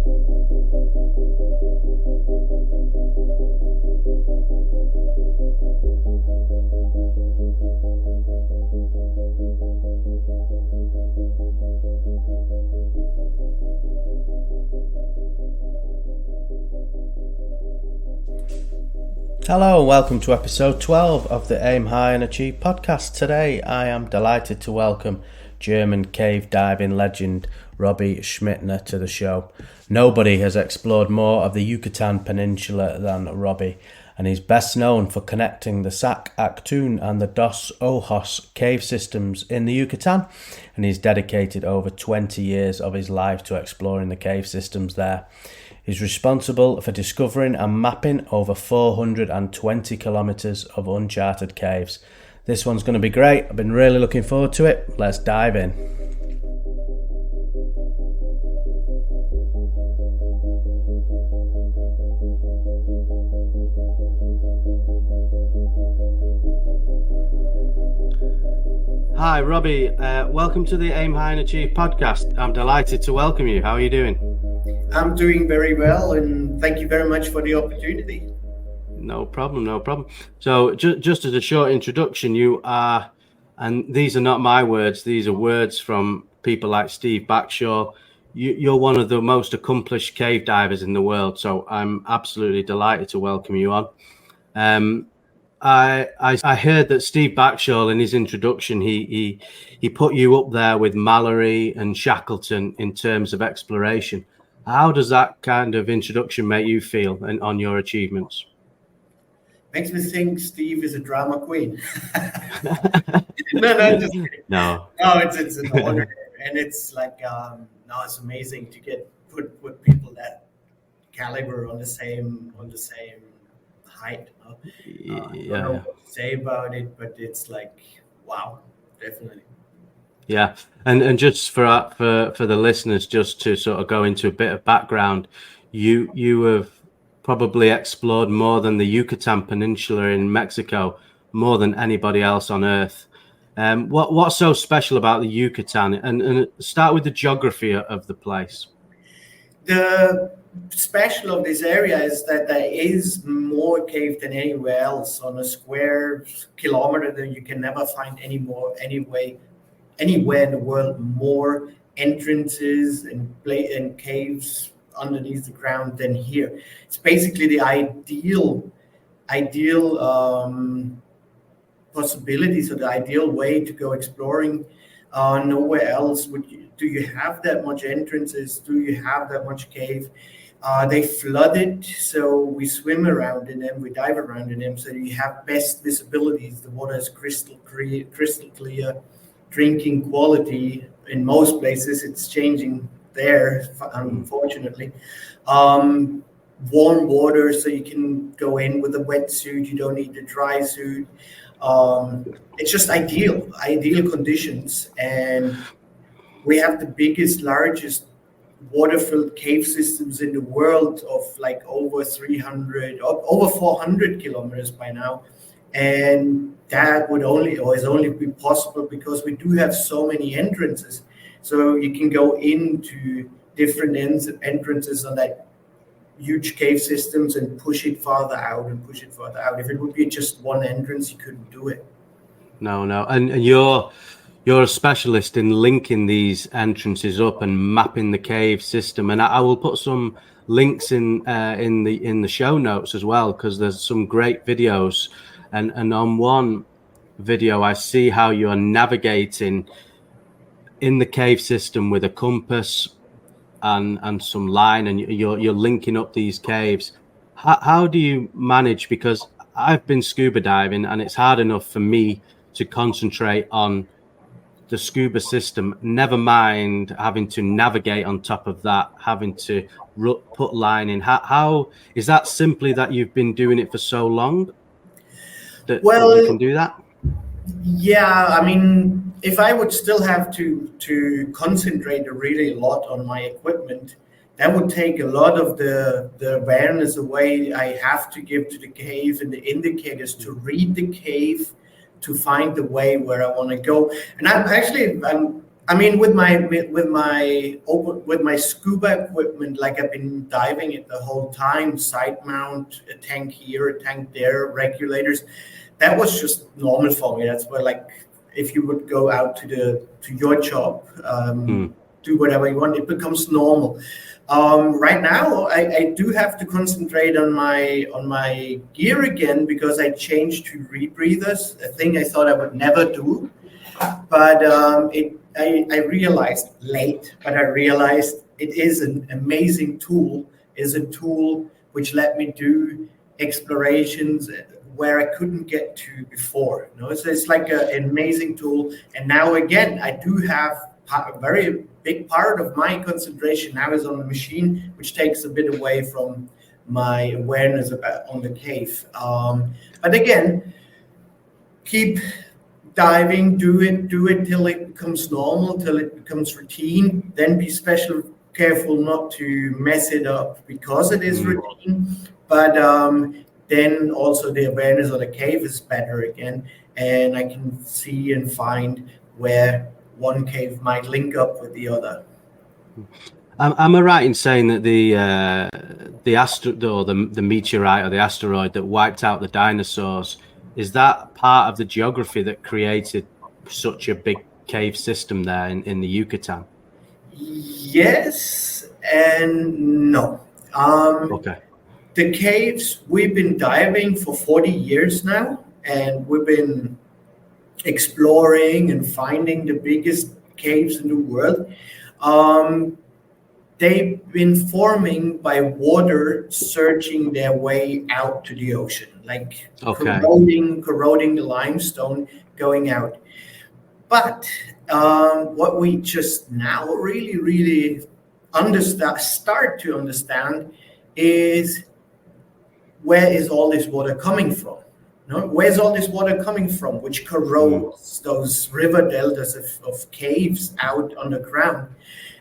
Hello and welcome to episode 12 of the Aim High and Achieve podcast. Today I am delighted to welcome German cave diving legend Robbie Schmittner to the show. Nobody has explored more of the Yucatan Peninsula than Robbie, and he's best known for connecting the Sac Actun and the Dos Ojos cave systems in the Yucatan, and he's dedicated over 20 years of his life to exploring the cave systems there. He's responsible for discovering and mapping over 420 kilometres of uncharted caves. This one's going to be great. I've been really looking forward to it. Let's dive in. Hi, Robbie. Welcome to the Aim High and Achieve podcast. I'm delighted to welcome you. How are you doing? I'm doing very well, and thank you very much for the opportunity. No problem. So just as a short introduction, you are, and these are not my words, these are words from people like Steve Backshall. You're one of the most accomplished cave divers in the world, so I'm absolutely delighted to welcome you on. I heard that Steve Backshall, in his introduction, he put you up there with Mallory and Shackleton in terms of exploration. How does that kind of introduction make you feel on your achievements? Makes me think Steve is a drama queen. No, just kidding. No, it's an honor, and it's like it's amazing to get put people that caliber on the same height. I don't know what to say about it, but it's like wow, definitely. Yeah, and just for the listeners, just to sort of go into a bit of background, you have probably explored more than the Yucatan Peninsula in Mexico, more than anybody else on Earth. What's so special about the Yucatan? And start with the geography of the place. The special of this area is that there is more cave than anywhere else on a square kilometer. That you can never find anywhere in the world more entrances and caves underneath the ground than here. It's basically the ideal possibilities, or the ideal way to go exploring. Nowhere else do you have that much entrances, do you have that much cave. They flooded, so we swim around in them, we dive around in them, so you have best visibilities. The water is crystal clear. Drinking quality in most places, it's changing there, unfortunately. Warm water, so you can go in with a wetsuit. You don't need the dry suit. It's just ideal conditions, and we have the largest water-filled cave systems in the world of like over 400 kilometers by now. And that is only be possible because we do have so many entrances. So you can go into different entrances on that huge cave systems and push it farther out. If it would be just one entrance, you couldn't do it. No. And you're a specialist in linking these entrances up and mapping the cave system. And I will put some links in the show notes as well, because there's some great videos. And on one video, I see how you are navigating in the cave system with a compass and some line, and you're linking up these caves. How do you manage? Because I've been scuba diving, and it's hard enough for me to concentrate on the scuba system, never mind having to navigate on top of that, having to put line in. How is that simply that you've been doing it for so long? That you can do that? Yeah, I mean, if I would still have to concentrate really a lot on my equipment, that would take a lot of the awareness away I have to give to the cave and the indicators to read the cave, to find the way where I want to go. And I'm I mean, with my scuba equipment, like I've been diving it the whole time, side mount, a tank here, a tank there, regulators. That was just normal for me. That's what, like, if you would go out to your job, do whatever you want, it becomes normal. Right now, I do have to concentrate on my gear again because I changed to rebreathers, a thing I thought I would never do. But I realized late, but I realized it is an amazing tool, is a tool which let me do explorations where I couldn't get to before. You know, so it's like an amazing tool. And now again, I do have a very big part of my concentration now is on the machine, which takes a bit away from my awareness about on the cave. But again, keep diving, do it till it becomes normal, till it becomes routine. Then be careful not to mess it up because it is routine. But then also the awareness of the cave is better again, and I can see and find where one cave might link up with the other. Am I right in saying that the meteorite or the asteroid that wiped out the dinosaurs, is that part of the geography that created such a big cave system there in the Yucatan? Yes and no. Okay. The caves, we've been diving for 40 years now, and we've been exploring and finding the biggest caves in the world. They've been forming by water searching their way out to the ocean, like corroding the limestone going out. But what we just now really start to understand is, where is all this water coming from? No? Where's all this water coming from, which corrodes those river deltas of caves out underground?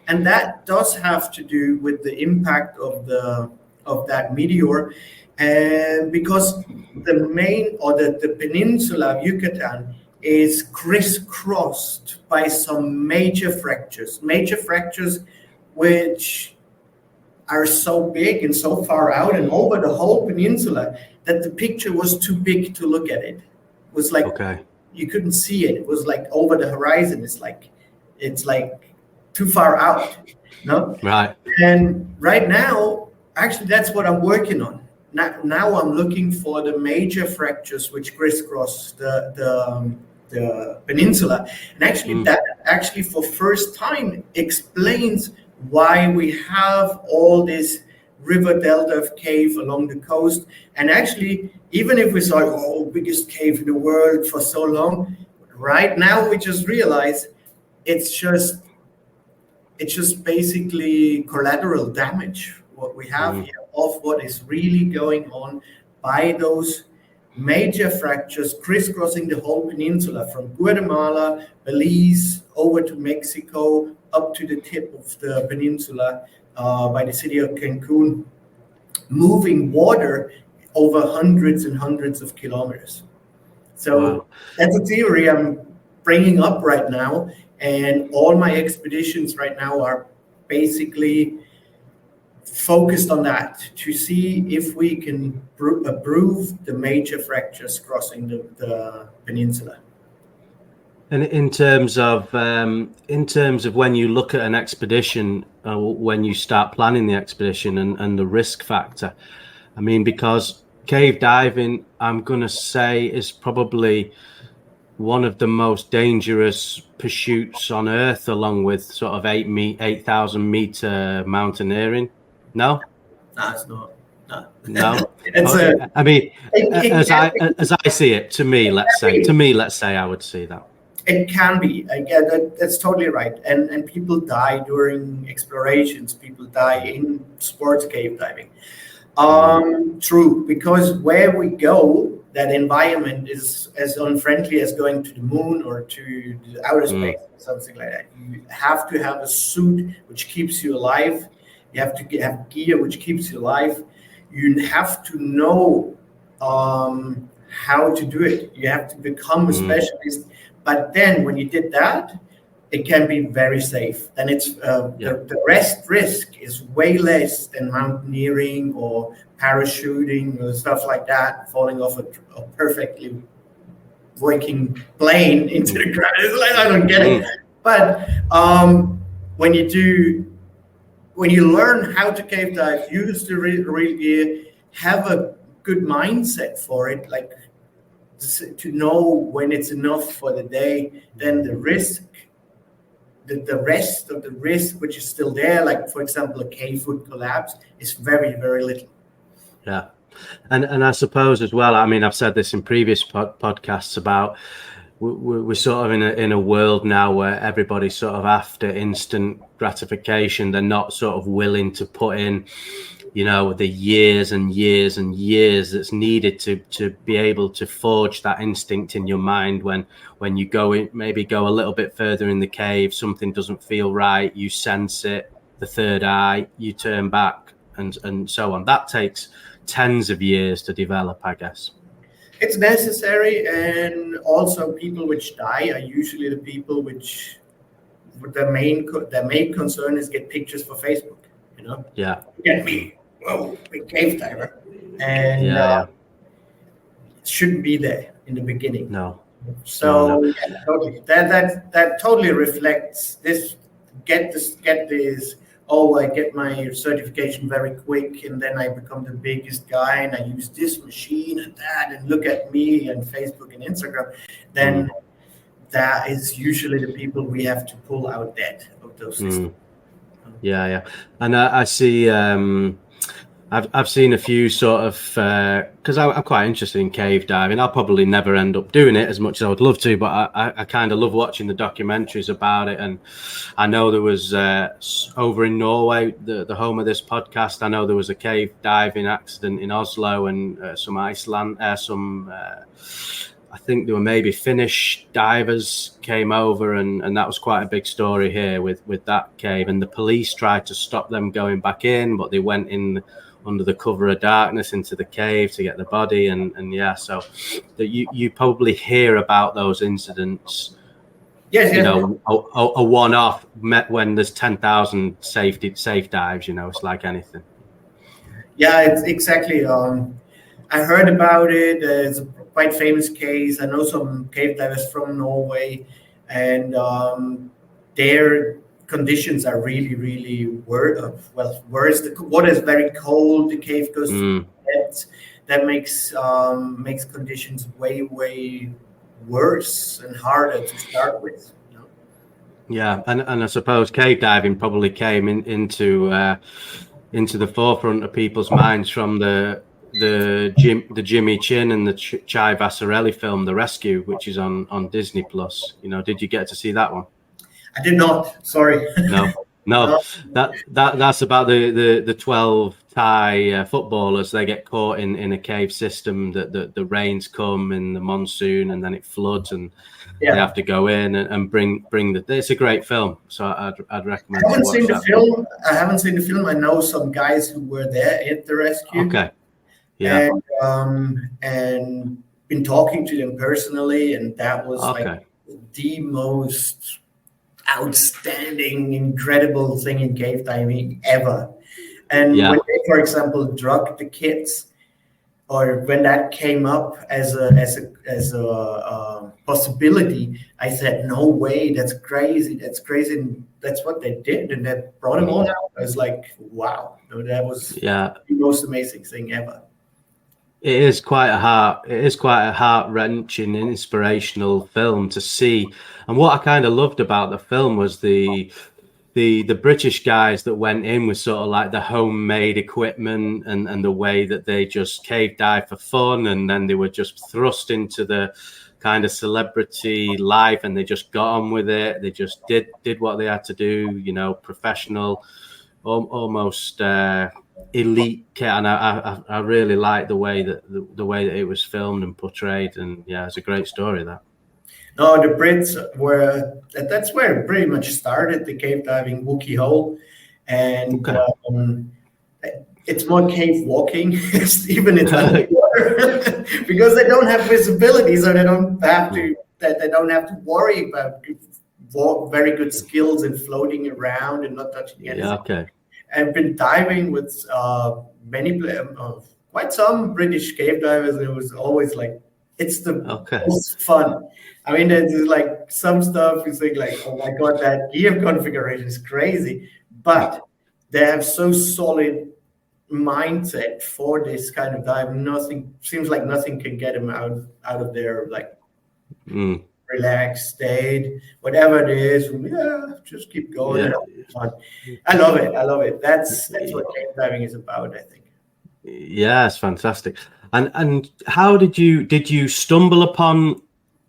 And that does have to do with the impact of that meteor, and because the peninsula of Yucatan is crisscrossed by some major fractures which are so big and so far out and over the whole peninsula that the picture was too big to look at it. It was like you couldn't see it. It was like over the horizon. It's like too far out. No? Right. And right now, actually, that's what I'm working on. Now I'm looking for the major fractures which crisscross the peninsula. And actually, that for first time explains why we have all this river delta of cave along the coast. And actually, even if we saw, biggest cave in the world for so long, right now we just realize it's just basically collateral damage, what we have here, of what is really going on by those major fractures crisscrossing the whole peninsula from Guatemala, Belize, over to Mexico, up to the tip of the peninsula by the city of Cancun, moving water over hundreds and hundreds of kilometers. So that's a theory I'm bringing up right now. And all my expeditions right now are basically focused on that, to see if we can prove the major fractures crossing the peninsula. And in terms of when you look at an expedition, when you start planning the expedition and the risk factor, I mean, because cave diving, I'm going to say, is probably one of the most dangerous pursuits on Earth, along with sort of 8,000 meter mountaineering. No, it's not. No. I mean, as I see it, to me, let's say, I would see that. It can be. I get that. That's totally right. And people die during explorations. People die in sports cave diving. True, because where we go, that environment is as unfriendly as going to the moon or to the outer space, or something like that. You have to have a suit which keeps you alive. You have to have gear which keeps you alive. You have to know how to do it. You have to become a specialist. But then when you did that, it can be very safe. Then it's the rest risk is way less than mountaineering or parachuting or stuff like that, falling off a perfectly working plane into the ground. It's like, I don't get it. But when you learn how to cave dive, you used to really have a good mindset for it, like to know when it's enough for the day. Then the risk, the rest of the risk, which is still there, like for example, a cave would collapse, is very, very little. Yeah. And I suppose as well, I mean, I've said this in previous podcasts about we're sort of in a world now where everybody's sort of after instant gratification. They're not sort of willing to put in, you know, the years and years and years that's needed to be able to forge that instinct in your mind when you go in, maybe go a little bit further in the cave, something doesn't feel right, you sense it, the third eye, you turn back and so on. That takes tens of years to develop, I guess. It's necessary, and also people which die are usually the people which their main concern is get pictures for Facebook, you know. Yeah. Get me, whoa, big cave diver, and it shouldn't be there in the beginning. No. So no. Yeah, totally. That totally reflects this. Get this. Oh, I get my certification very quick, and then I become the biggest guy, and I use this machine and that, and look at me and Facebook and Instagram. Then that is usually the people we have to pull out dead of those systems. Yeah. And I see. I've seen a few sort of because I'm quite interested in cave diving. I'll probably never end up doing it as much as I would love to, but I kind of love watching the documentaries about it. And I know there was over in Norway, the home of this podcast. I know there was a cave diving accident in Oslo, and some Iceland, I think there were maybe Finnish divers came over, and that was quite a big story here with that cave. And the police tried to stop them going back in, but they went in under the cover of darkness into the cave to get the body. And yeah, so that you probably hear about those incidents. Yes, you know, a one-off met when there's 10,000 safe dives. You know, it's like anything. Yeah, it's exactly. I heard about it. It's a quite famous case. I know some cave divers from Norway, and their conditions are really, really worse. The water is very cold. The cave goes to depths. That makes conditions way worse and harder to start with. You know? Yeah, and I suppose cave diving probably came into the forefront of people's minds from the Jimmy Chin and the Chai Vasarely film, The Rescue, which is on Disney Plus. You know, did you get to see that one? I did not. Sorry. No. That's about the 12 Thai footballers. They get caught in a cave system. That the rains come in the monsoon, and then it floods, and they have to go in and bring the. It's a great film, so I'd recommend. I haven't seen the film. I know some guys who were there at the rescue. Okay. Yeah. And been talking to them personally, and that was like the most outstanding, incredible thing in cave diving ever. And when they, for example, drugged the kids, or when that came up as a possibility, I said, "No way, that's crazy! That's crazy!" And that's what they did, and that brought them all out. I was like, "Wow, that was the most amazing thing ever." It is quite a heart-wrenching, inspirational film to see. And what I kind of loved about the film was the British guys that went in with sort of like the homemade equipment and the way that they just cave dive for fun, and then they were just thrust into the kind of celebrity life, and they just got on with it. They just did what they had to do, you know, professional, almost elite kit. And I really liked the way that it was filmed and portrayed, and yeah, it's a great story. That no, the Brits that's where it pretty much started, the cave diving Wookiee Hole, and it's more cave walking. Even it's underwater because they don't have visibility, so they don't have to worry about very good skills in floating around and not touching anything. Yeah, okay. I've been diving with quite some British cave divers, and it was always like, it's the most fun. I mean, there's like some stuff you think like, oh my God, that gear configuration is crazy, but they have so solid mindset for this kind of dive. Seems like nothing can get them out of their like relaxed state, whatever it is. Yeah, just keep going. Yeah. I love it. That's what cave diving is about, I think. Yeah, it's fantastic. And how did you stumble upon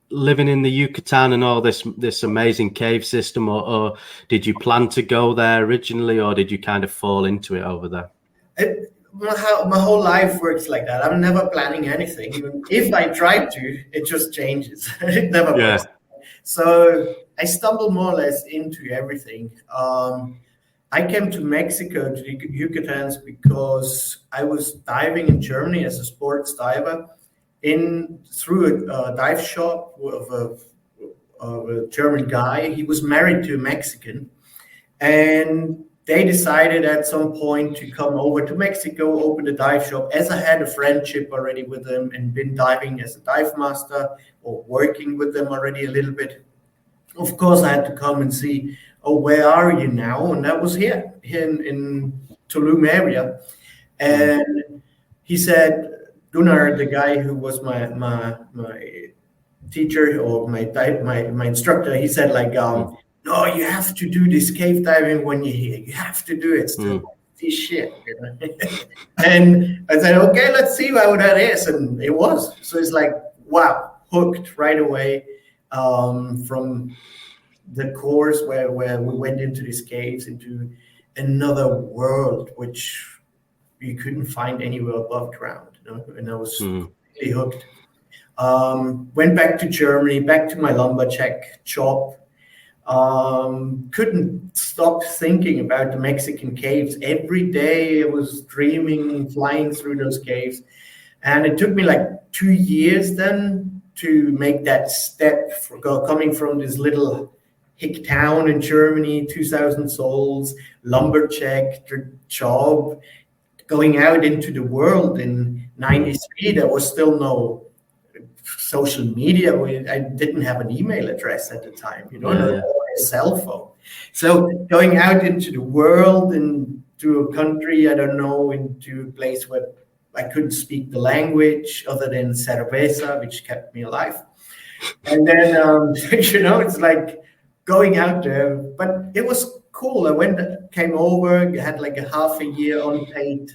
living in the Yucatan and all this amazing cave system, or did you plan to go there originally, or did you kind of fall into it over there? My whole life works like that. I'm never planning anything. Even if I try to, it just changes. It never works. So I stumbled more or less into everything. I came to Mexico, to the Yucatans, because I was diving in Germany as a sports diver through a dive shop of a German guy. He was married to a Mexican, and they decided at some point to come over to Mexico, open a dive shop, as I had a friendship already with them and been diving as a dive master or working with them already a little bit. Of course, I had to come and see, oh, where are you now? And that was here in Tulum area. And he said, Gunnar, the guy who was my teacher or my instructor, he said like, no, you have to do this cave diving when you're here. You have to do it. It's this shit, you know? And I said, okay, let's see how that is. And it was. So it's like, wow, hooked right away from the course where we went into these caves, into another world, which you couldn't find anywhere above ground. You know? And I was really hooked. Went back to Germany, back to my lumberjack job. Couldn't stop thinking about the Mexican caves. Every day I was dreaming, flying through those caves. And it took me like 2 years then to make that step coming from this little hick town in Germany, 2,000 souls, lumberjack job, going out into the world. In 93, there was still no social media. I didn't have an email address at the time, a cell phone. So going out into the world and to a country, I don't know, into a place where I couldn't speak the language other than cerveza, which kept me alive. And then, it's like going out there, but it was cool. I came over, had like a half a year unpaid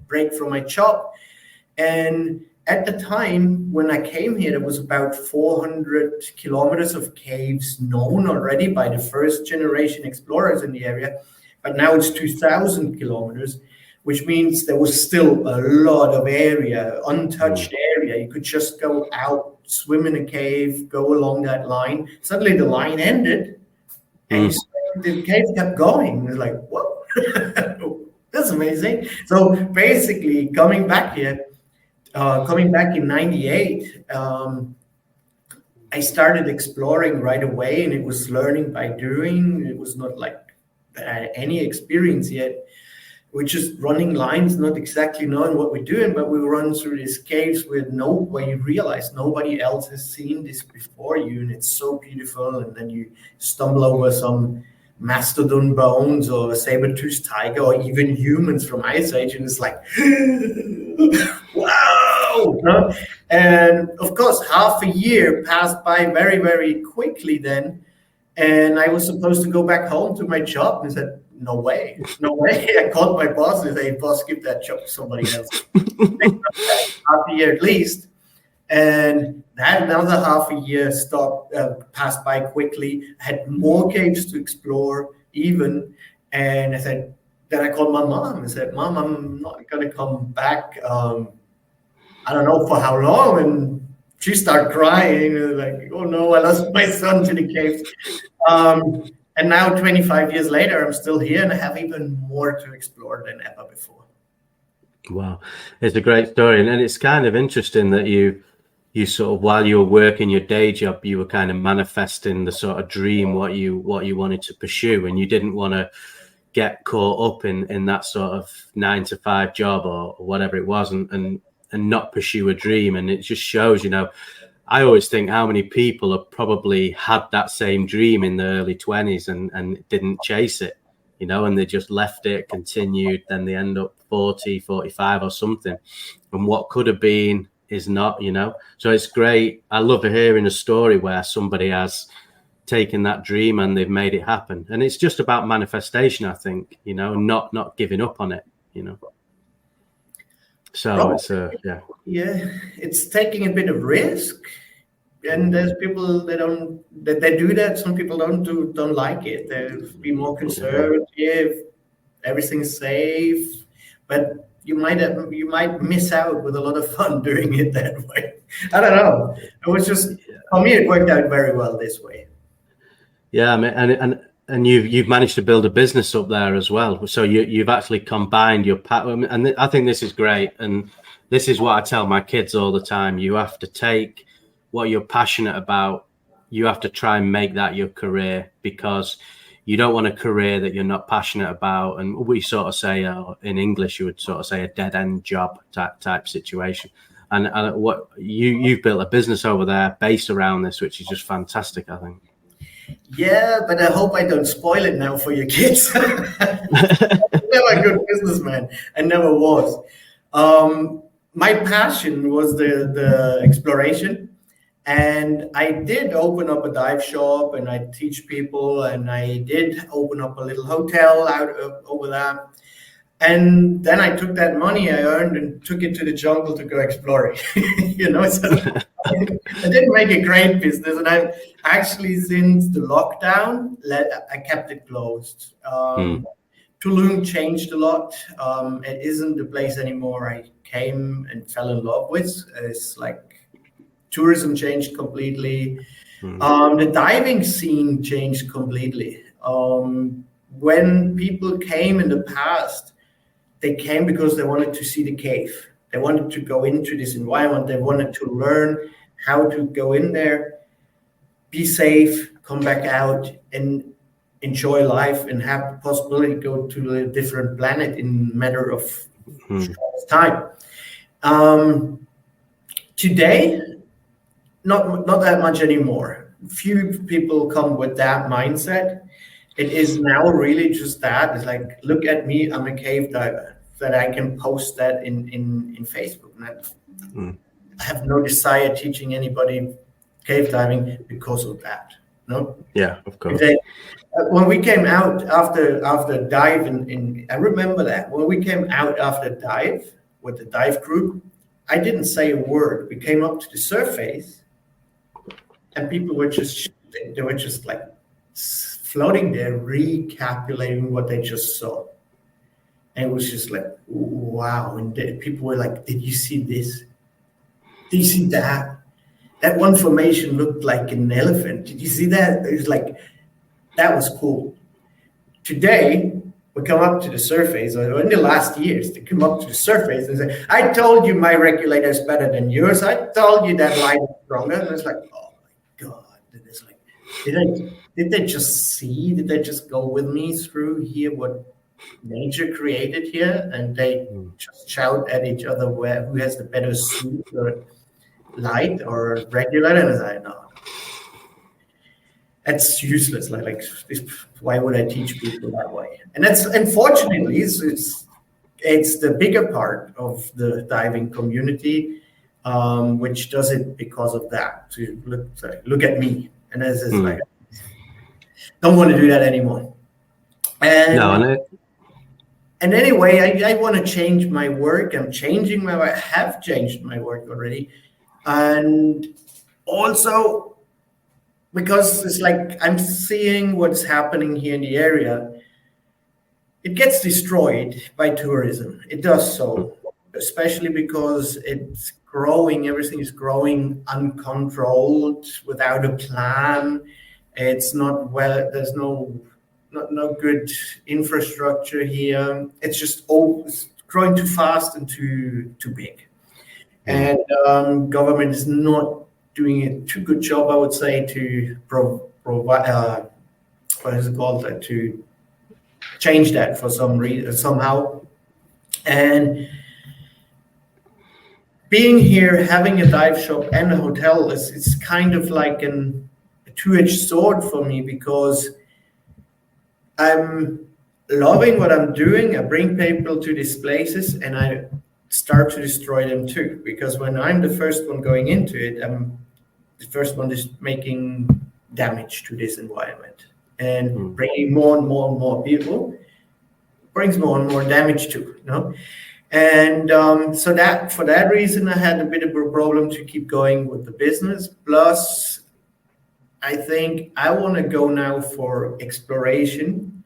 break from my job. And at the time when I came here, there was about 400 kilometers of caves known already by the first generation explorers in the area. But now it's 2,000 kilometers, which means there was still a lot of area, untouched area. You could just go out, swim in a cave, go along that line. Suddenly the line ended, and the cave kept going. It's like, whoa, that's amazing. So basically, coming back in 98, I started exploring right away, and it was learning by doing. It was not like any experience yet. We're just running lines, not exactly knowing what we're doing, but we run through these caves where you realize nobody else has seen this before you, and it's so beautiful. And then you stumble over some mastodon bones or a saber-toothed tiger or even humans from Ice Age, and it's like, wow! No? And of course, half a year passed by very, very quickly then, and I was supposed to go back home to my job, and I said, no way. I called my boss and said, hey, boss, give that job to somebody else. Half a year at least. And that another half a year passed by quickly. I had more caves to explore even. And then I called my mom and said, Mom, I'm not going to come back. I don't know for how long. And she started crying, like, oh no, I lost my son to the caves. And now 25 years later, I'm still here and I have even more to explore than ever before. Wow. It's a great story. And it's kind of interesting that you you sort of, while you were working your day job, you were kind of manifesting the sort of dream, what you wanted to pursue, and you didn't want to get caught up in that sort of 9 to 5 job or whatever it was, and not pursue a dream. And it just shows, I always think how many people have probably had that same dream in the early 20s and didn't chase it, and they just left it, continued, then they end up 40, 45 or something. And what could have been is not, So it's great. I love hearing a story where somebody has taken that dream and they've made it happen. And it's just about manifestation, I think, not giving up on it, So it's it's taking a bit of risk, and there's people that they do that. Some people don't like it. They'll be more conservative. Everything's safe, but you might miss out with a lot of fun doing it that way. I don't know. It was just, for me, it worked out very well this way. Yeah, I mean, and you've managed to build a business up there as well. So you've actually combined your and I think this is great. And this is what I tell my kids all the time. You have to take what you're passionate about. You have to try and make that your career, because you don't want a career that you're not passionate about. And we sort of say, in English, you would sort of say a dead end job type situation. And what you've built a business over there based around this, which is just fantastic, I think. Yeah, but I hope I don't spoil it now for your kids. I'm never a good businessman. I never was. My passion was the exploration. And I did open up a dive shop, and I teach people, and I did open up a little hotel over there. And then I took that money I earned and took it to the jungle to go exploring. So I didn't make a great business. And I actually, since the lockdown, I kept it closed. Tulum changed a lot. It isn't the place anymore I came and fell in love with. It's like tourism changed completely. The diving scene changed completely. When people came in the past, they came because they wanted to see the cave. They wanted to go into this environment. They wanted to learn how to go in there, be safe, come back out, and enjoy life, and have the possibility to go to a different planet in a matter of short time. Today, not that much anymore. Few people come with that mindset. It is now really just that. It's like, look at me, I'm a cave diver, that I can post that in Facebook. And I have no desire teaching anybody cave diving because of that. No? Yeah, of course. When we came out after dive, I remember that. When we came out after dive with the dive group, I didn't say a word. We came up to the surface, and people were just like floating there, recalculating what they just saw. And it was just like, wow. And people were like, did you see this? Did you see that? That one formation looked like an elephant. Did you see that? It was like, that was cool. Today, we come up to the surface, or in the last years, they come up to the surface and say, I told you my regulator is better than yours. I told you that light is stronger. And it's like, oh my God. And it's like, did they just see? Did they just go with me through here what nature created here? And they just shout at each other who has the better suit or light or regulator? And it's like, no. That's useless. Like, why would I teach people that way? And that's, unfortunately, it's the bigger part of the diving community, which does it because of that. To look at me, and this is like, don't want to do that anymore. And anyway, I want to change my work. I'm changing my work. I have changed my work already, and also, because it's like I'm seeing what's happening here in the area. It gets destroyed by tourism. It does so, especially because it's growing. Everything is growing uncontrolled, without a plan. It's not well. There's no good infrastructure here. It's just it's growing too fast and too big. and government is not doing a too good job, I would say, to provide what is it called, to change that for some reason somehow. And being here, having a dive shop and a hotel is kind of like a two-edged sword for me, because I'm loving what I'm doing. I bring people to these places and I start to destroy them too, because when I'm the first one going into it, I'm the first one is making damage to this environment, and bringing more and more and more people brings more and more damage too, you know. And so that for that reason, I had a bit of a problem to keep going with the business. Plus, I think I want to go now for exploration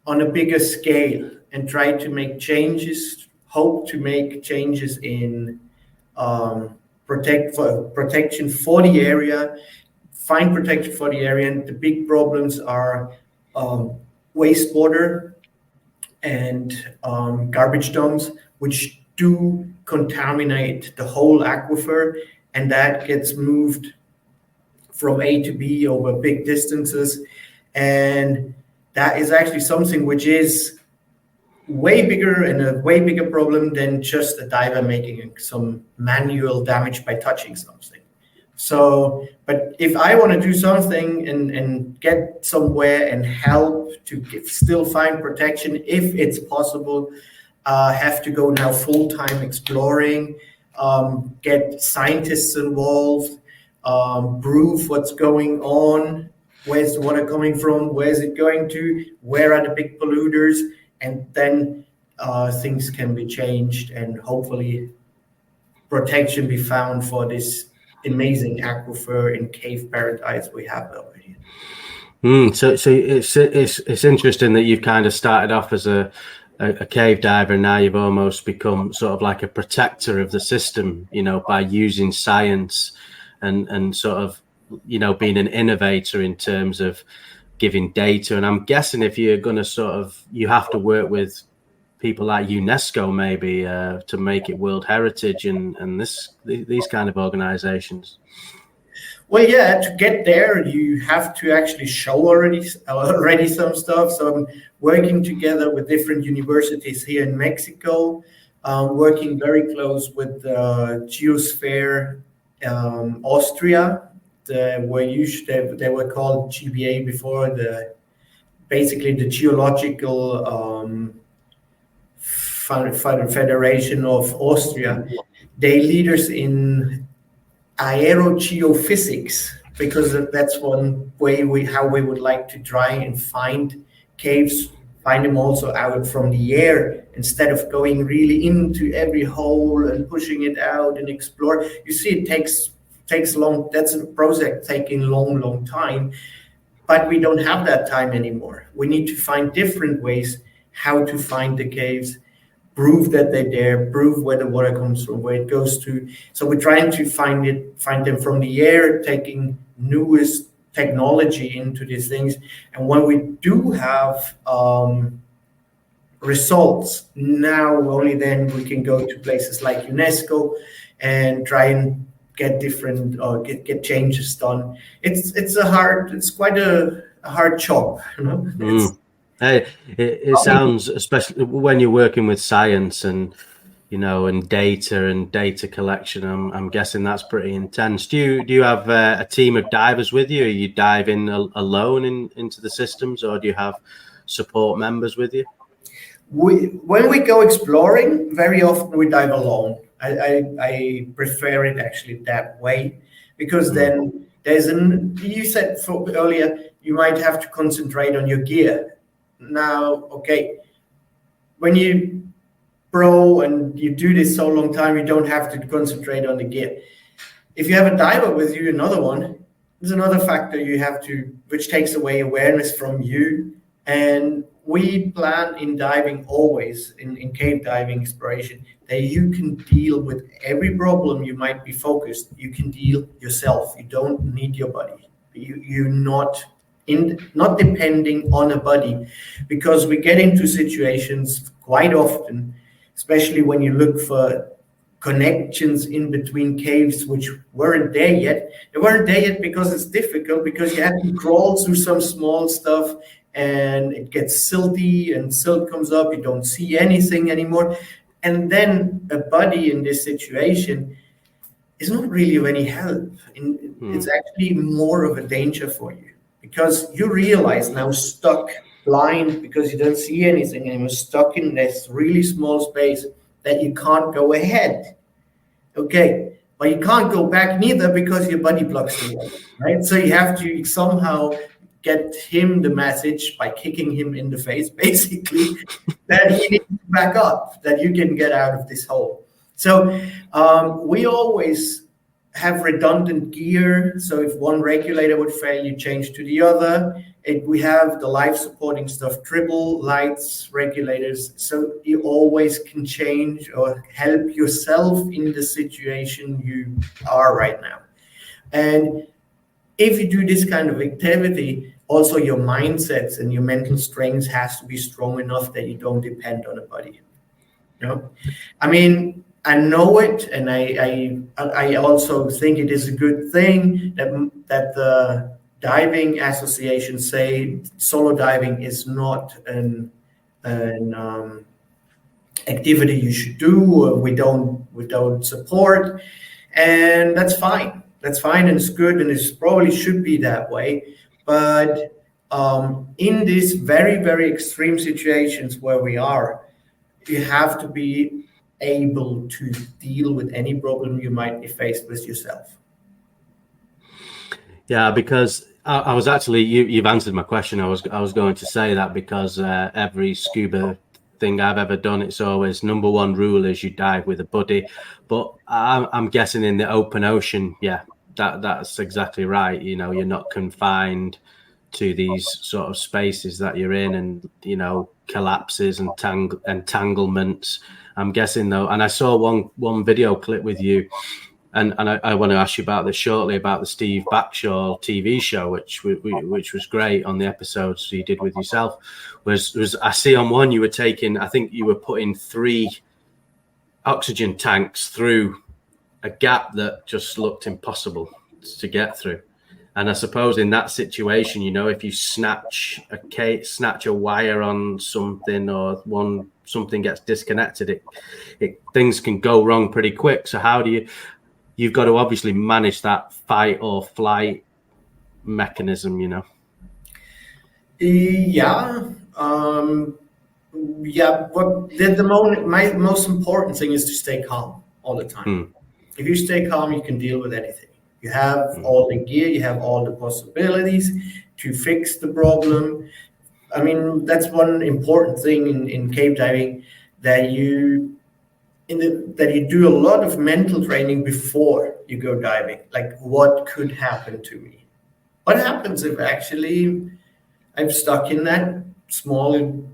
on a bigger scale and try to make changes, hope to make changes in protection for the area, find protection for the area. And the big problems are wastewater and garbage dumps, which do contaminate the whole aquifer, and that gets moved from A to B over big distances. And that is actually something which is way bigger and a way bigger problem than just a diver making some manual damage by touching something. So, but if I want to do something and get somewhere and help to still find protection, if it's possible, have to go now full-time exploring, get scientists involved, prove what's going on, where's the water coming from, where's it going to, where are the big polluters, and then things can be changed and hopefully protection be found for this amazing aquifer and cave paradise we have over here. So it's interesting that you've kind of started off as a cave diver, and now you've almost become sort of like a protector of the system, you know, by using science and sort of, you know, being an innovator in terms of giving data. And I'm guessing if you're going to sort of, you have to work with people like UNESCO maybe to make it World Heritage and these kind of organizations. Well, yeah, to get there, you have to actually show already some stuff. So I'm working together with different universities here in Mexico, working very close with Geosphere Austria. They were called GBA before, basically the Geological Federation of Austria. They leaders in aerogeophysics, because that's one way how we would like to try and find caves, find them also out from the air, instead of going really into every hole and pushing it out and explore. You see, it takes long. That's a project taking long time, but we don't have that time anymore. We need to find different ways how to find the caves, prove that they're there, prove where the water comes from, where it goes to. So we're trying to find them from the air, taking newest technology into these things. And when we do have results, now only then we can go to places like UNESCO and try and get different get changes done. It's quite a hard job, you know. Hey, it sounds, especially when you're working with science and, you know, and data collection, I'm guessing that's pretty intense. Do you have a team of divers with you? Are you diving alone into the systems, or do you have support members with you? When we go exploring, very often we dive alone. I prefer it actually that way, because then you said earlier, you might have to concentrate on your gear. Now, okay, when you pro and you do this so long time, you don't have to concentrate on the gear. If you have a diver with you, another one, there's another factor which takes away awareness from you. And we plan in diving always, in cave diving exploration, that you can deal with every problem you might be focused. You can deal yourself. You don't need your buddy. You're not depending on a buddy, because we get into situations quite often, especially when you look for connections in between caves which weren't there yet. They weren't there yet because it's difficult, because you have to crawl through some small stuff and it gets silty and silt comes up, you don't see anything anymore. And then a buddy in this situation is not really of any help. It's actually more of a danger for you, because you realize now, stuck, blind, because you don't see anything and you're stuck in this really small space, that you can't go ahead. Okay, but you can't go back neither, because your buddy blocks the way, right? So you have to somehow get him the message by kicking him in the face, basically, that he needs to back up, that you can get out of this hole. So we always have redundant gear. So if one regulator would fail, you change to the other. We have the life supporting stuff, dribble, lights, regulators. So you always can change or help yourself in the situation you are right now. And if you do this kind of activity, also your mindsets and your mental strength has to be strong enough that you don't depend on a buddy. You know, I mean, I know it, and I also think it is a good thing that the diving associations say solo diving is not an activity you should do, or we don't support, and that's fine. That's fine, and it's good, and it probably should be that way. But in these very, very extreme situations where we are, you have to be able to deal with any problem you might be faced with yourself. Yeah, because I was actually, you've answered my question. I was going to say that, because every scuba thing I've ever done, it's always number one rule is you dive with a buddy. But I'm guessing in the open ocean, yeah, that's exactly right. You know, you're not confined to these sort of spaces that you're in, and you know, collapses and entanglements. I'm guessing though, and I saw one video clip with you, and I want to ask you about this shortly, about the Steve Backshaw TV show, which was great on the episodes you did with yourself. Was I see on one you were taking, I think you were putting 3 oxygen tanks through a gap that just looked impossible to get through. And I suppose in that situation, you know, if you snatch a wire on something, or something gets disconnected, things can go wrong pretty quick. So how do you've got to obviously manage that fight or flight mechanism, you know? Yeah. But my most important thing is to stay calm all the time. If you stay calm, you can deal with anything. You have all the gear, you have all the possibilities to fix the problem. I mean, that's one important thing in cave diving, that you do a lot of mental training before you go diving. Like, what could happen to me? What happens if actually I'm stuck in that small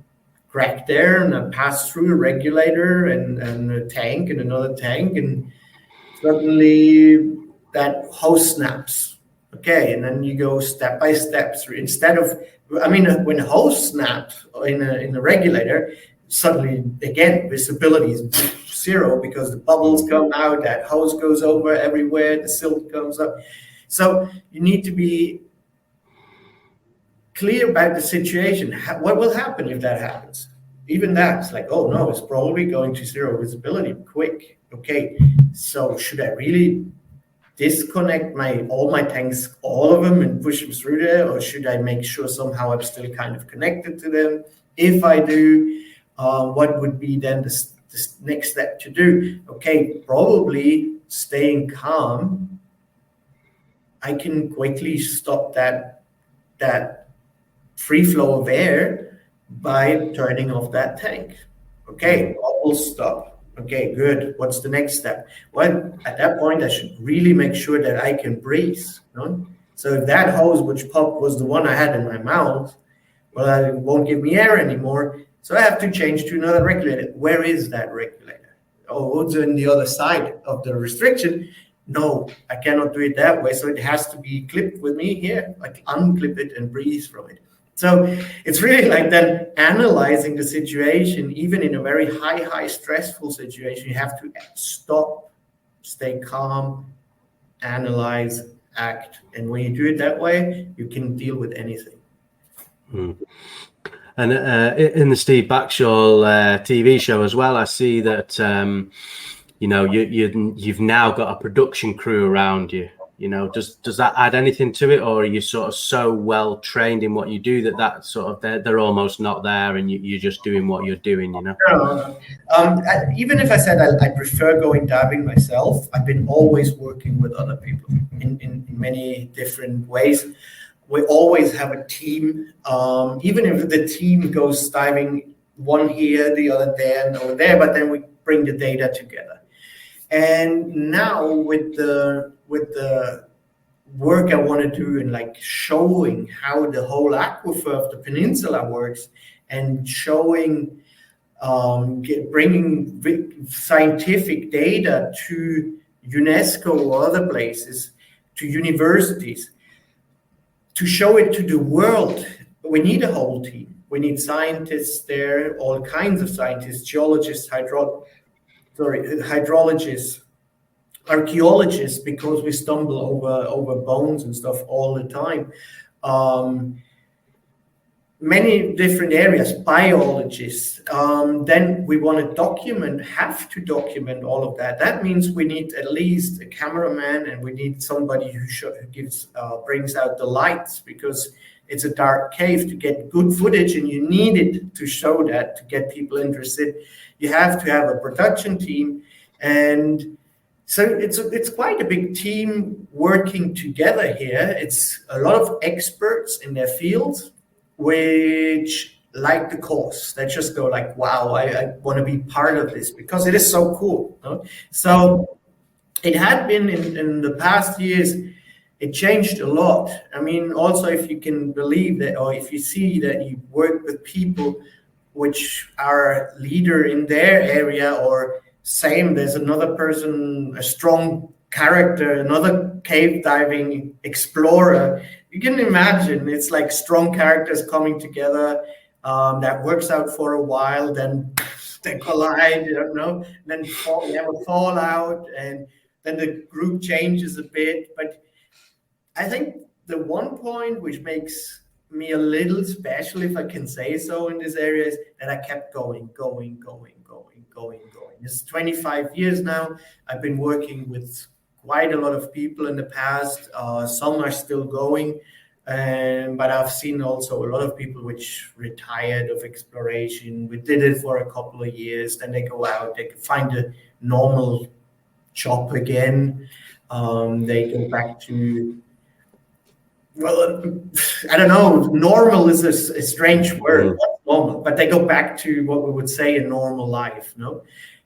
crack there, and I pass through a regulator and a tank and another tank, and suddenly that hose snaps. Okay, and then you go step by step through. Instead of, I mean, when a hose snaps in a regulator, suddenly again visibility is 0, because the bubbles come out, that hose goes over everywhere, the silt comes up. So you need to be clear about the situation. What will happen if that happens? Even that's like, oh no, it's probably going to 0 visibility quick. Okay, so should I really disconnect all my tanks, all of them, and push them through there, or should I make sure somehow I'm still kind of connected to them? If I do, what would be then the next step to do? Okay, probably staying calm. I can quickly stop that free flow of air by turning off that tank. Okay, bubbles stop. Okay, good. What's the next step? Well, at that point, I should really make sure that I can breathe. You know? So if that hose which popped was the one I had in my mouth, well, it won't give me air anymore. So I have to change to another regulator. Where is that regulator? Oh, it's on the other side of the restriction. No, I cannot do it that way. So it has to be clipped with me here. I unclip it and breathe from it. So it's really like then analyzing the situation, even in a very high stressful situation. You have to stop, stay calm, analyze, act. And when you do it that way, you can deal with anything. And in the Steve Backshall TV show as well, I see that you've now got a production crew around you. Does that add anything to it, or are you sort of so well trained in what you do that sort of they're almost not there, and you're just doing what you're doing? No. Even if I said I prefer going diving myself, I've been always working with other people in many different ways. We always have a team, even if the team goes diving, one here, the other there, and over there, but then we bring the data together. And now with the work I want to do and like showing how the whole aquifer of the peninsula works, and showing bringing scientific data to UNESCO or other places, to universities, to show it to the world. We need a whole team. We need scientists there, all kinds of scientists, geologists, hydrologists, archaeologists, because we stumble over bones and stuff all the time. Many different areas, biologists. Then we want to have to document all of that. That means we need at least a cameraman, and we need somebody who brings out the lights, because it's a dark cave. To get good footage, and you need it to show that, to get people interested, you have to have a production team. And so it's quite a big team working together here. It's a lot of experts in their fields, which like the course. They just go like, wow, I want to be part of this because it is so cool. No? So it had been in the past years, it changed a lot. I mean, also, if you can believe that, or if you see that you work with people which are leader in their area, or same, there's another person, a strong character, another cave diving explorer. You can imagine it's like strong characters coming together, that works out for a while, then they collide, and then we have a fallout, and then the group changes a bit. But I think the one point which makes me a little special, if I can say so, in this area is that I kept going. It's 25 years now. I've been working with quite a lot of people in the past. Some are still going, but I've seen also a lot of people which retired of exploration. We did it for a couple of years, then they go out, they find a normal job again. They go back to, well, I don't know, normal is a strange word, not normal, but they go back to what we would say a normal life, no?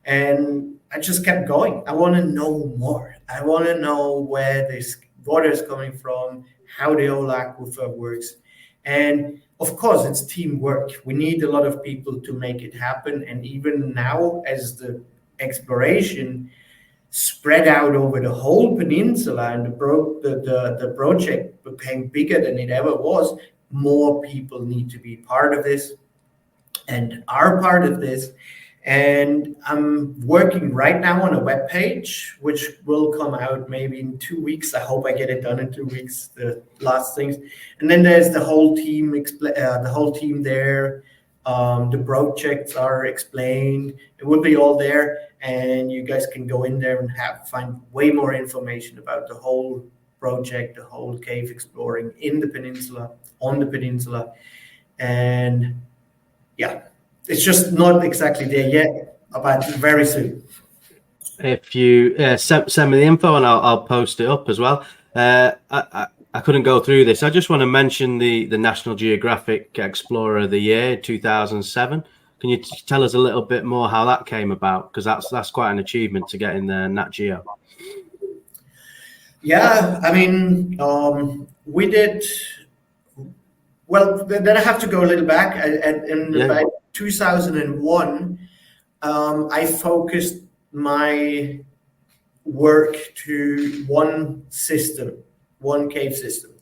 And I just kept going. I want to know more. I want to know where this water is coming from, how the whole aquifer works. And of course, it's teamwork. We need a lot of people to make it happen. And even now, as the exploration spread out over the whole peninsula, and the project became bigger than it ever was, more people need to be part of this and are part of this. And I'm working right now on a web page, which will come out maybe in 2 weeks. I hope I get it done in 2 weeks, the last things. And then there's the whole team, there. The projects are explained. It will be all there, and you guys can go in there and find way more information about the whole project, the whole cave exploring in the peninsula, on the peninsula. And yeah, it's just not exactly there yet, but very soon. If you send me the info, and I'll post it up as well. I couldn't go through this. I just want to mention the National Geographic Explorer of the Year 2007. Can you tell us a little bit more how that came about? Because that's quite an achievement to get in the Nat Geo. Yeah, I mean, we did. Well, then I have to go a little back. About 2001, I focused my work to one system, one cave system.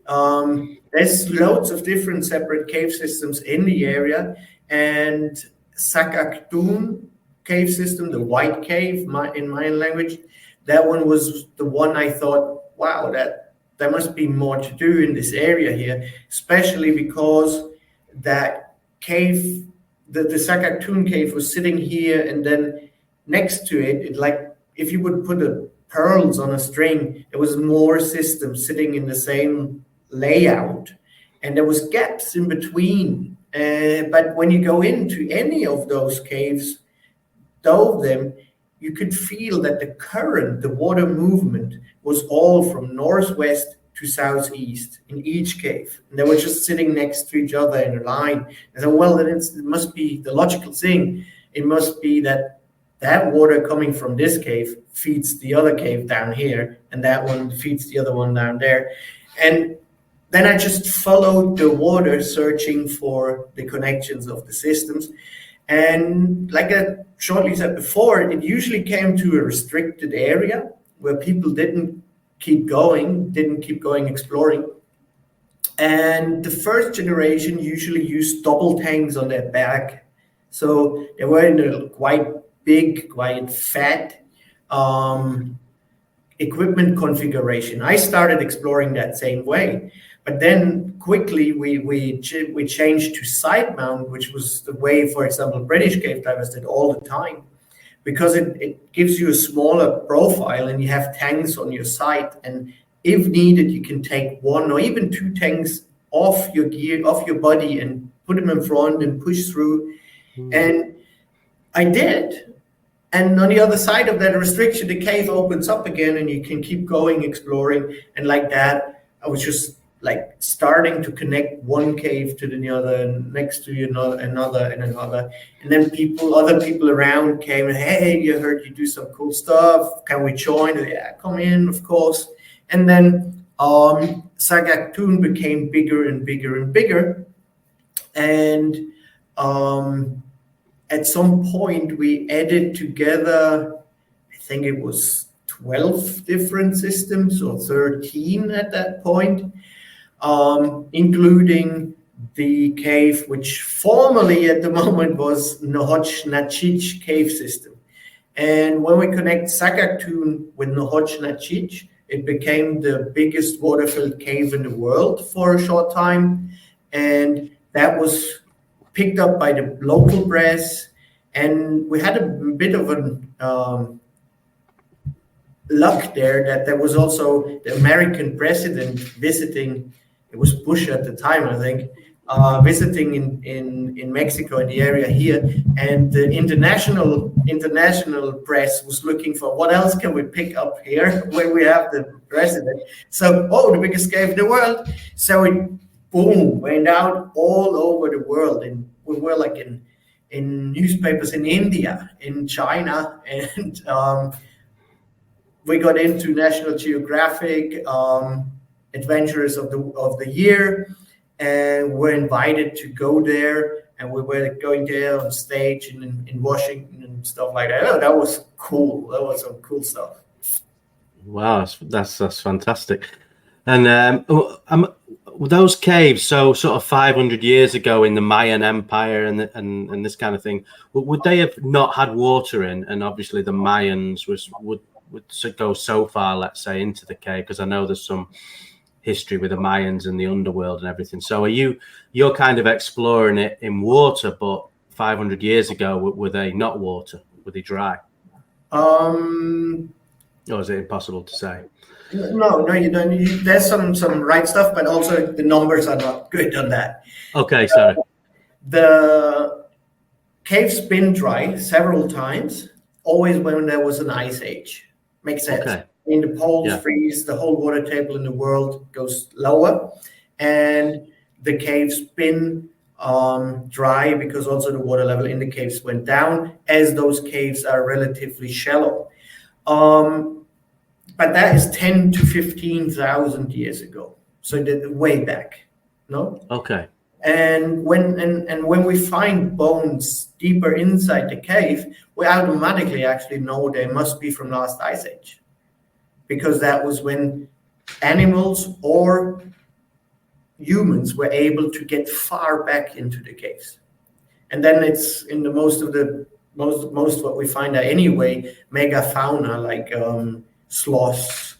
There's loads of different separate cave systems in the area, and Sakaktoon cave system, the white cave in Mayan language, that one was the one I thought, wow, that there must be more to do in this area here, especially because that cave, the Sakaktoon cave was sitting here, and then next to it, like if you would put pearls on a string, there was more systems sitting in the same layout, and there was gaps in between. But when you go into any of those caves, dove them, you could feel that the current, the water movement, was all from northwest to southeast in each cave. And they were just sitting next to each other in a line. I thought, well, then it must be the logical thing. It must be that water coming from this cave feeds the other cave down here, and that one feeds the other one down there. And then I just followed the water, searching for the connections of the systems. And like I shortly said before, it usually came to a restricted area where people didn't keep going exploring. And the first generation usually used double tanks on their back. So they were in a quite big, quite fat equipment configuration. I started exploring that same way. But then quickly we changed to side mount, which was the way, for example, British cave divers did all the time, because it gives you a smaller profile and you have tanks on your side. And if needed, you can take one or even two tanks off your gear, off your body, and put them in front and push through. And I did. And on the other side of that restriction, the cave opens up again and you can keep going, exploring. And like that, I was just like starting to connect one cave to the other, and next to another, and then other people around came and, hey, you heard you do some cool stuff, can we join? Yeah, come in, of course. And then Sagaktoon became bigger and bigger and bigger, and at some point we added together, I think it was 12 different systems or 13 at that point, including the cave, which formerly at the moment was Nohoch-Nachich cave system. And when we connect Sagaktoon with Nohoch-Nachich, it became the biggest water-filled cave in the world for a short time. And that was picked up by the local press. And we had a bit of an luck there that was also the American president visiting. It was Bush at the time, I think, visiting in Mexico, in the area here, and the international press was looking for what else can we pick up here when we have the president. So, the biggest cave in the world. So it boom went out all over the world, and we were like in newspapers in India, in China, and we got into National Geographic Adventurers of the Year, and we're invited to go there, and we were going there on stage in Washington and stuff like that. Oh, that was cool. That was some cool stuff. Wow, that's fantastic. And those caves, so sort of 500 years ago in the Mayan Empire and this kind of thing, would they have not had water in? And obviously the Mayans would go so far, let's say, into the cave, because I know there's some history with the Mayans and the underworld and everything. So you're kind of exploring it in water, but 500 years ago, were they not water? Were they dry? Or is it impossible to say? No, you don't. There's some right stuff, but also the numbers are not good on that. Okay, sorry. The cave's been dry several times, always when there was an ice age. Makes sense. Okay. In the poles freeze, the whole water table in the world goes lower, and the cave's been dry because also the water level in the caves went down, as those caves are relatively shallow. But that is 10 to 15,000 years ago, so way back, no? Okay. And when we find bones deeper inside the cave, we automatically actually know they must be from last ice age, because that was when animals or humans were able to get far back into the caves. And then it's in the most what we find are anyway megafauna like sloths,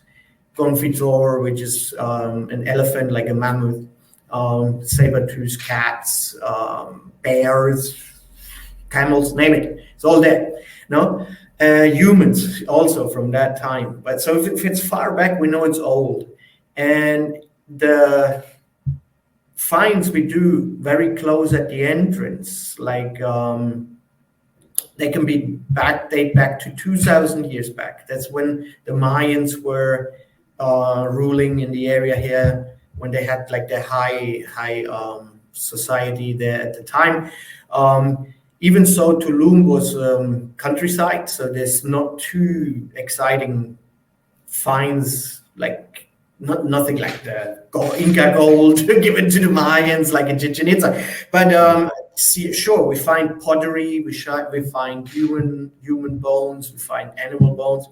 confitor, which is an elephant like a mammoth, saber-toothed cats, bears, camels, name it. It's all there. No, humans also from that time. But so if it's far back, we know it's old, and the finds we do very close at the entrance, like they can be date back to 2,000 years back. That's when the Mayans were ruling in the area here, when they had like the high society there at the time. Even so, Tulum was countryside, so there's not too exciting finds, like nothing like the Inca gold given to the Mayans, like in Chichen Itza. But sure, we find pottery, we find human bones, we find animal bones,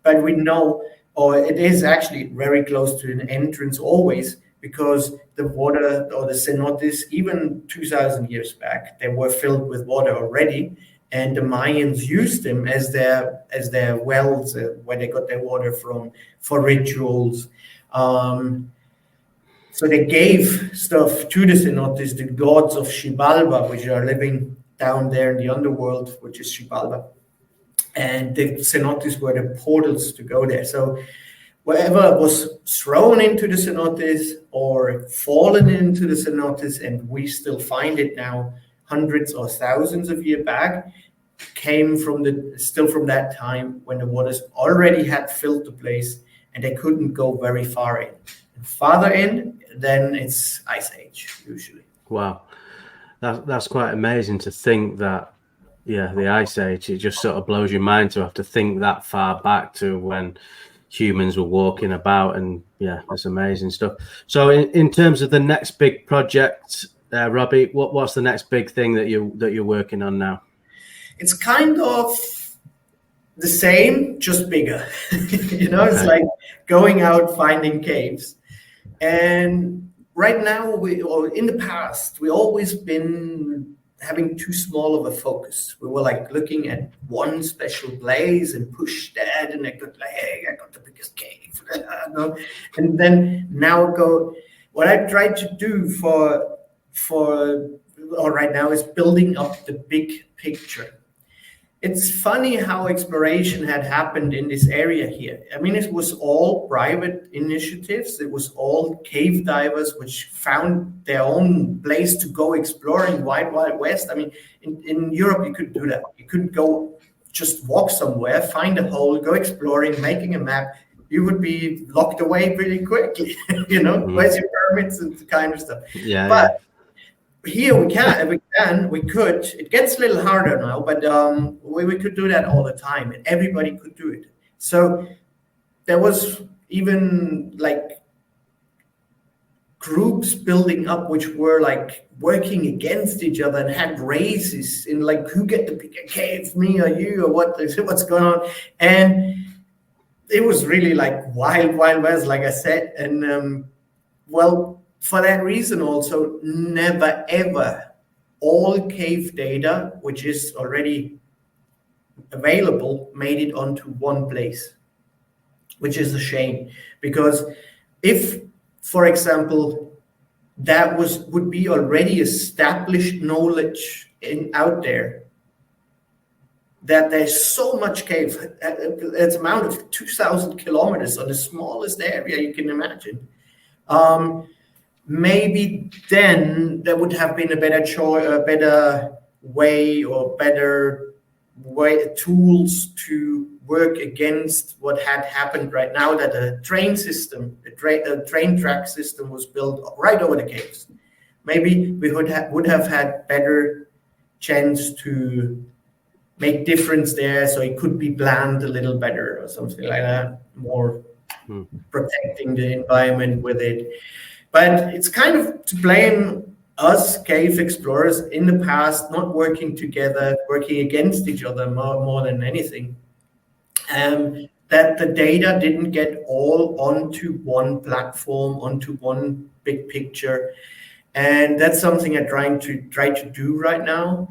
but we know, or it is actually very close to an entrance always, because the water or the cenotes, even 2,000 years back, they were filled with water already, and the Mayans used them as their wells where they got their water from for rituals. So they gave stuff to the cenotes, the gods of Xibalba, which are living down there in the underworld, which is Xibalba, and the cenotes were the portals to go there. So whatever was thrown into the cenotes or fallen into the cenotes, and we still find it now hundreds or thousands of years back, came from that time when the waters already had filled the place and they couldn't go very far in. And farther in, then it's Ice Age usually. Wow, that's quite amazing to think that. Yeah, the Ice Age, it just sort of blows your mind to have to think that far back to when humans were walking about, and yeah, that's amazing stuff. So in terms of the next big project, Robbie, what's the next big thing that you're working on now? It's kind of the same, just bigger. It's like going out finding caves. And right now, or in the past, we always been having too small of a focus. We were like looking at one special place and push that, and I got like, hey, I got the biggest cave. And then now what I try to do for right now is building up the big picture. It's funny how exploration had happened in this area here. I mean, it was all private initiatives. It was all cave divers which found their own place to go exploring Wild West. I mean, in Europe, you could do that. You couldn't go just walk somewhere, find a hole, go exploring, making a map. You would be locked away pretty quickly, where's your permits and the kind of stuff. Yeah. But here we could. It gets a little harder now, but we could do that all the time, and everybody could do it. So there was even like groups building up which were like working against each other and had races in like who get the bigger cave, me or you, or what's going on. And it was really like wild west, like I said. And for that reason also, never ever all cave data, which is already available, made it onto one place, which is a shame. Because if, for example, that would be already established knowledge out there, that there's so much cave, it's amount of 2,000 kilometers on the smallest area you can imagine. Maybe then there would have been a better tools to work against what had happened right now, that a train track system was built right over the caves. Maybe we would have had better chance to make difference there, so it could be planned a little better or something like that, more protecting the environment with it. But it's kind of to blame us cave explorers in the past, not working together, working against each other more than anything. that the data didn't get all onto one platform, onto one big picture. And that's something I'm try to do right now.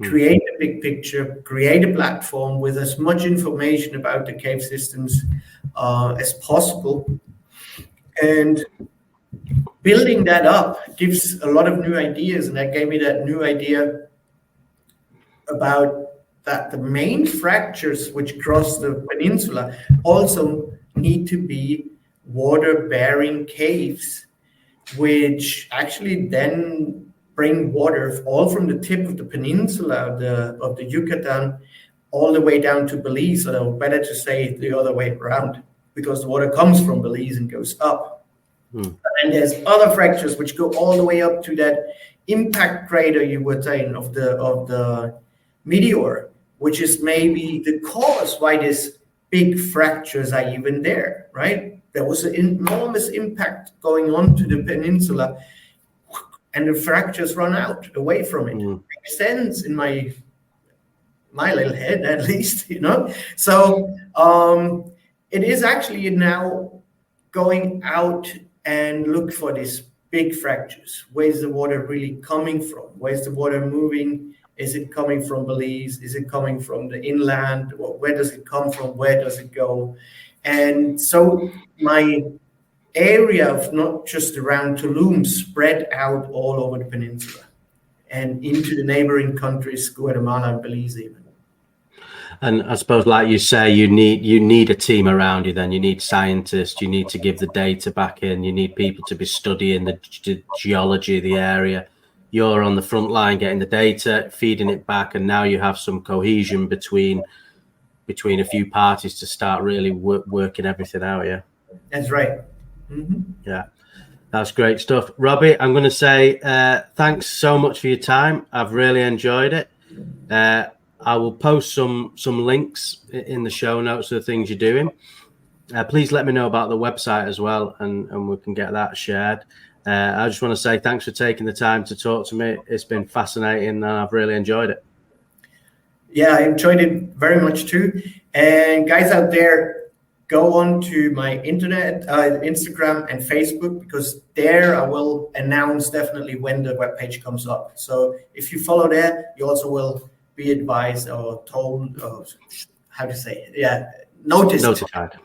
Create a big picture, create a platform with as much information about the cave systems as possible. And building that up gives a lot of new ideas. And that gave me that new idea about that the main fractures which cross the peninsula also need to be water-bearing caves, which actually then bring water all from the tip of the peninsula of the Yucatan all the way down to Belize, or better to say the other way around, because the water comes from Belize and goes up. And there's other fractures which go all the way up to that impact crater, you were saying, of the meteor, which is maybe the cause why these big fractures are even there, right? There was an enormous impact going on to the peninsula, and the fractures run out away from it. Makes sense in my little head, at least, So it is actually now going out and look for these big fractures. Where's the water really coming from? Where's the water moving? Is it coming from Belize? Is it coming from the inland? Where does it come from? Where does it go? And so my area of not just around Tulum spread out all over the peninsula and into the neighboring countries, Guatemala and Belize even. And I suppose, like you say, you need a team around you. Then you need scientists. You need to give the data back in. You need people to be studying the geology of the area. You're on the front line getting the data, feeding it back, and now you have some cohesion between a few parties to start really working everything out. Yeah, that's right. Yeah, that's great stuff. Robbie, I'm going to say thanks so much for your time. I've really enjoyed it. I will post some links in the show notes of the things you're doing. Please let me know about the website as well, and we can get that shared. I just want to say thanks for taking the time to talk to me. It's been fascinating, and I've really enjoyed it. Yeah, I enjoyed it very much too. And guys out there, go on to my Instagram and Facebook, because there I will announce definitely when the webpage comes up. So if you follow there, you also will be advised or told, or how to say it? Yeah, notified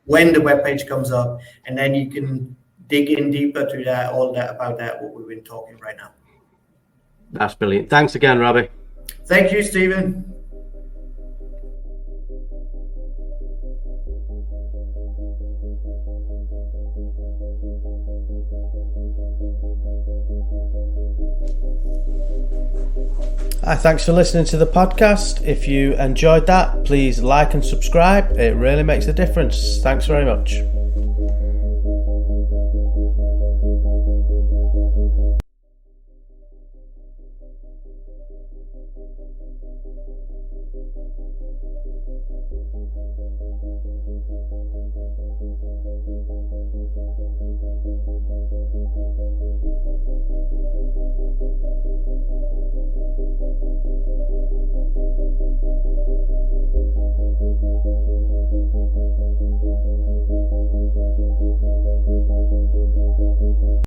when the webpage comes up, and then you can dig in deeper to that, about what we've been talking right now. That's brilliant. Thanks again, Robbie. Thank you, Stephen. Hi, thanks for listening to the podcast. If you enjoyed that, please like and subscribe. It really makes a difference. Thanks very much.